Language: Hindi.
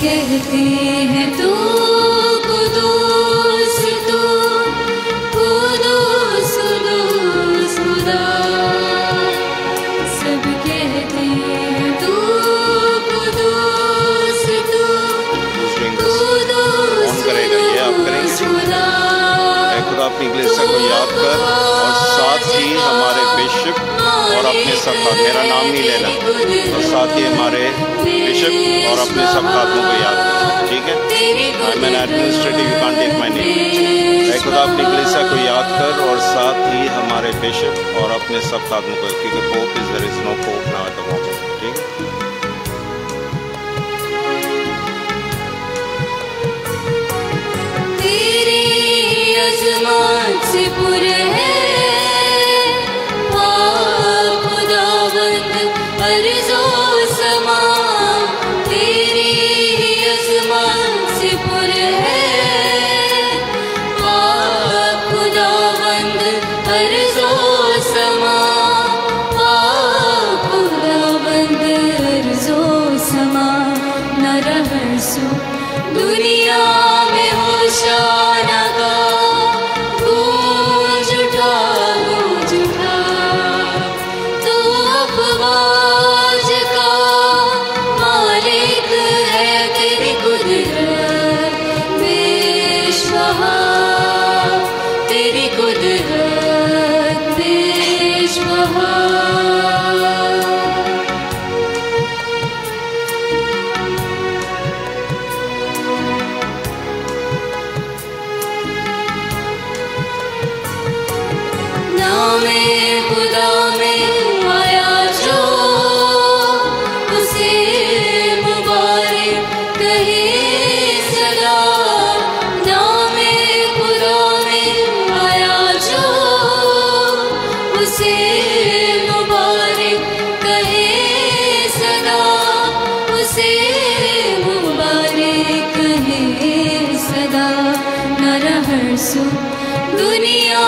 कहते हैं तू कुदूस तू कुदूस कुदूस खुदा। सब कहते हैं तू कुदूस तू कुदूस कुदूस खुदा। खुदा अपनी कलीसिया को याद कर और साथ ही हमारे बिशप और अपने सबका, मेरा नाम नहीं लेना, और साथ ही हमारे बिशप और अपने सब खातमों को याद कर, ठीक है। मैंने administrative, you can't take my name. खुदा अपनी कलीसिया को याद कर और साथ ही हमारे बिशप और अपने सब खातमों को, क्योंकि pope is there is no pope now at the moment, ठीक है। से पुर है खुदावंद अर्ज़ो समा, तेरी अज़मत से पुर है खुदावंद अर्ज़ो समा, खुदावंद अर्ज़ो समा। न रहसु दुनिया में होशाना का खुदा में आया जो उसे मुबारक कहे सदा। नामे खुदा में आया जो उसे मुबारक कहे सदा, उसे मुबारक कहे सदा। न रहसु दुनिया